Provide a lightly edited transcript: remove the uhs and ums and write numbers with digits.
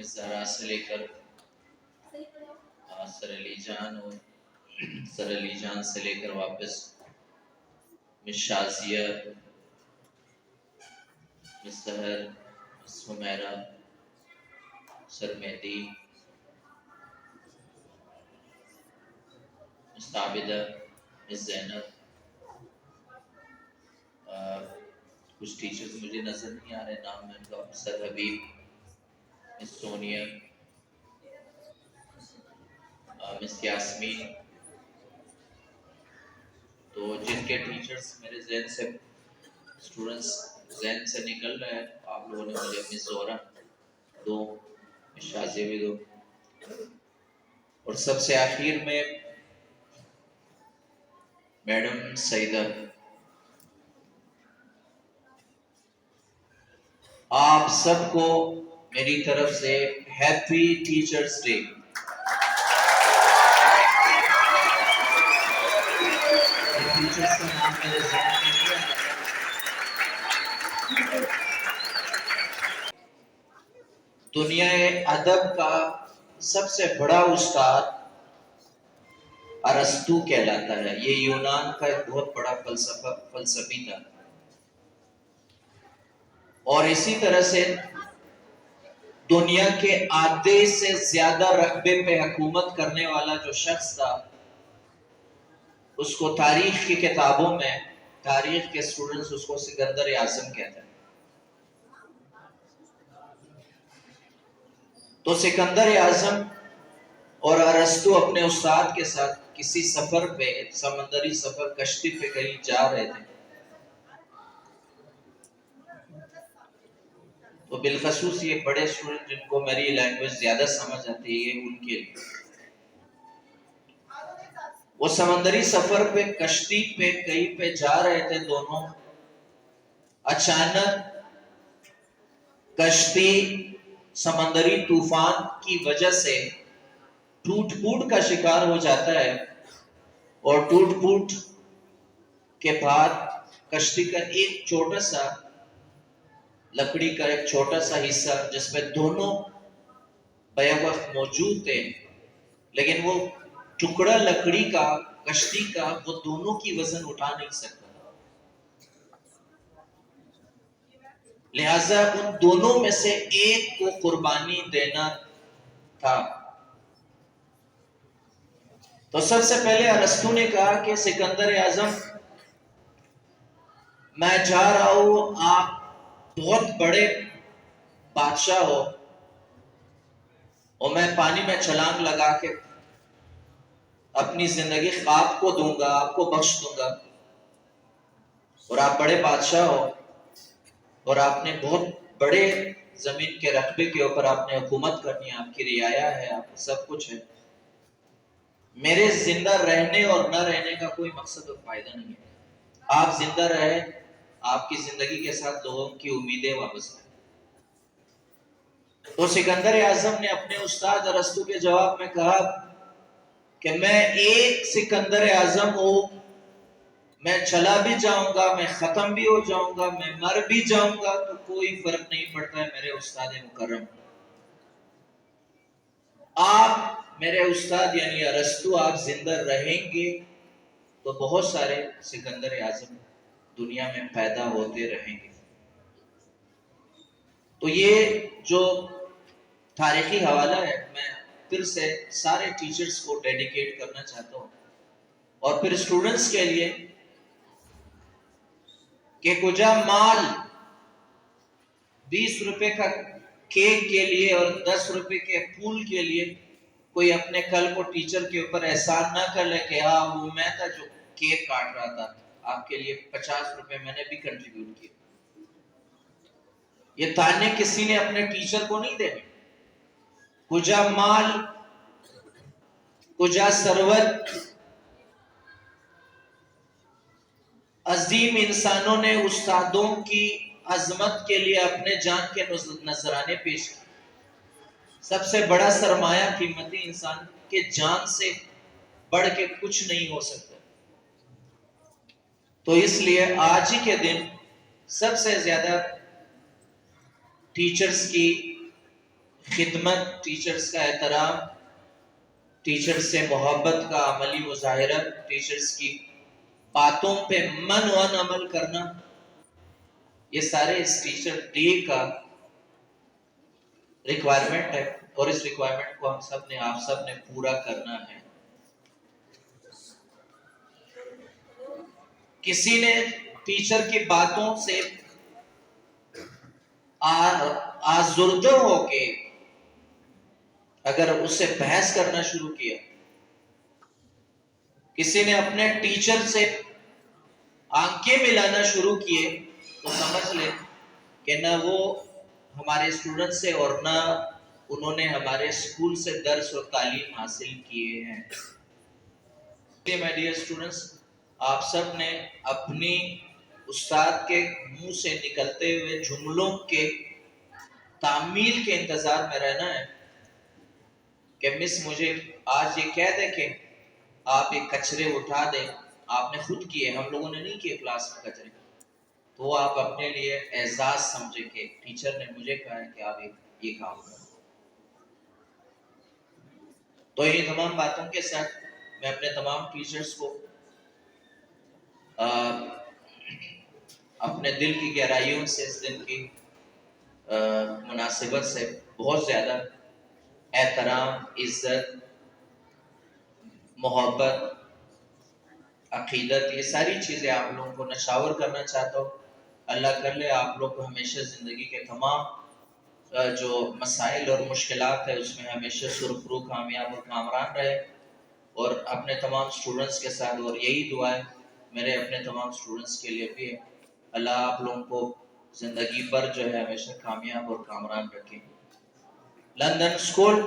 Miss Zahra से लेकर sir Ali जान और सर अली जान से लेकर वापस miss Shazia, miss Sehar, miss Humaira, sir Mehdi, miss Abida, miss Zainab, कुछ टीचर्स मुझे नजर नहीं आ रहे नाम में उनका, सर हबीब, मिस सोनिया, मिस यास्मीन। तो जिनके टीचर्स मेरे जहन से, स्टूडेंट्स जहन से निकल रहे हैं, आप लोगों ने मुझे मिस जोहरा दो, मिस शाजिया भी दो, और सबसे आखिर में मैडम सईदा। आप सबको मेरी तरफ से हैप्पी टीचर्स डे। टीचर्स का नाम मेरे ज़हन में नहीं आ रहा। दुनिया अदब का सबसे बड़ा उस्ताद अरस्तू कहलाता है। ये यूनान का एक बहुत बड़ा फलसफी था। और इसी तरह से दुनिया के आधे से ज्यादा रकबे पे हुकूमत करने वाला जो शख्स था, उसको तारीख की किताबों में, तारीख के स्टूडेंट्स उसको सिकंदर आज़म कहते हैं। तो सिकंदर आज़म और अरस्तू अपने उस्ताद के साथ किसी सफर पे, समंदरी सफर, कश्ती पे कहीं जा रहे थे। तो बिलखसूस ये बड़े स्टूडेंट जिनको मेरी लैंग्वेज ज्यादा समझ आती है, ये उनके लिए, वो समंदरी सफर पे कश्ती पे कहीं पे जा रहे थे दोनों। अचानक कश्ती समंदरी तूफान की वजह से टूट फूट का शिकार हो जाता है, और टूट फूट के बाद कश्ती का एक छोटा सा लकड़ी का एक छोटा सा हिस्सा, जिसमें दोनों बैवक्त मौजूद थे, लेकिन वो टुकड़ा लकड़ी का, कश्ती का, वो दोनों की वजन उठा नहीं सकता, लिहाजा उन दोनों में से एक को कुर्बानी देना था। तो सबसे पहले अरस्तू ने कहा कि सिकंदर आज़म, मैं जा रहा हूं, आप बहुत बड़े बादशाह हो, और मैं पानी में छलांग लगा के अपनी जिंदगी आपको दूंगा, आपको बख्श दूंगा, और आप बड़े बादशाह हो, और आपने बहुत बड़े जमीन के रकबे के ऊपर आपने हुकूमत करनी है, आपकी रियाया है, आप सब कुछ है। मेरे जिंदा रहने और न रहने का कोई मकसद और फायदा नहीं है। आप जिंदा रहे, आपकी जिंदगी के साथ लोगों की उम्मीदें वापस आए। तो सिकंदर आज़म ने अपने उस्ताद अरस्तू के जवाब में कहा कि मैं एक सिकंदर आज़म हूं, मैं चला भी जाऊंगा, मैं खत्म भी हो जाऊंगा, मैं मर भी जाऊंगा, तो कोई फर्क नहीं पड़ता है मेरे उस्ताद मुकर्रम। आप मेरे उस्ताद यानी अरस्तू, आप जिंदा रहेंगे तो बहुत सारे सिकंदर आज़म दुनिया में पैदा होते रहेंगे। तो ये जो तारीखी हवाला है, मैं फिर से सारे टीचर्स को डेडिकेट करना चाहता हूँ, और फिर स्टूडेंट्स के लिए कि कुजा माल 20 रुपए का केक के लिए और 10 रुपए के फूल के लिए कोई अपने कल को टीचर के ऊपर एहसान ना कर ले कि हाँ वो मैं था जो केक काट रहा था, आपके लिए 50 रुपए मैंने भी कंट्रीब्यूट किए। ये ताने किसी ने अपने टीचर को नहीं देने। कुजा माल, कुजा सरवत, अजीम इंसानों ने उस्तादों की अजमत के लिए अपने जान के नजराने पेश किए। सबसे बड़ा सरमाया कीमती इंसान के जान से बढ़ के कुछ नहीं हो सकता। तो इसलिए आज ही के दिन सबसे ज्यादा टीचर्स की خدمت، ٹیچرز کا احترام، ٹیچرز سے محبت کا عملی مظاہرہ، ٹیچرز کی باتوں پہ من ون عمل کرنا، یہ سارے اس ٹیچر ڈے کا ریکوائرمنٹ ہے، اور اس ریکوائرمنٹ کو ہم سب نے، آپ سب نے پورا کرنا ہے۔ کسی نے ٹیچر کی باتوں سے آزردہ ہو کے اگر اس سے بحث کرنا شروع کیا، کسی نے اپنے ٹیچر سے آنکھیں ملانا شروع کیے، تو سمجھ لیں کہ نہ وہ ہمارے اسٹوڈنٹ سے اور نہ انہوں نے ہمارے اسکول سے درس اور تعلیم حاصل کیے ہیں۔ مائی ڈیئر اسٹوڈنٹس، آپ سب نے اپنی استاد کے منہ سے نکلتے ہوئے جملوں کے تعمیل کے انتظار میں رہنا ہے کہ مس مجھے آج یہ کہہ دے کہ آپ یہ کچرے اٹھا دیں، آپ نے خود کیے، ہم لوگوں نے نہیں کیے کلاس میں کچرے، تو آپ اپنے لیے اعزاز سمجھے کہ ٹیچر نے مجھے کہا ہے کہ آپ یہ کام کریں۔ تو یہ تمام باتوں کے ساتھ میں اپنے تمام ٹیچرز کو اپنے دل کی گہرائیوں سے اس دن کی مناسبت سے بہت زیادہ احترام، عزت، محبت، عقیدت، یہ ساری چیزیں آپ لوگوں کو نشاور کرنا چاہتا ہوں۔ اللہ کر لے آپ لوگ کو ہمیشہ زندگی کے تمام جو مسائل اور مشکلات ہے اس میں ہمیشہ سرخرو، کامیاب اور کامران رہے، اور اپنے تمام اسٹوڈنٹس کے ساتھ، اور یہی دعا ہے میرے اپنے تمام اسٹوڈنٹس کے لیے بھی ہے، اللہ آپ لوگوں کو زندگی پر جو ہے ہمیشہ کامیاب اور کامران رکھے۔ London school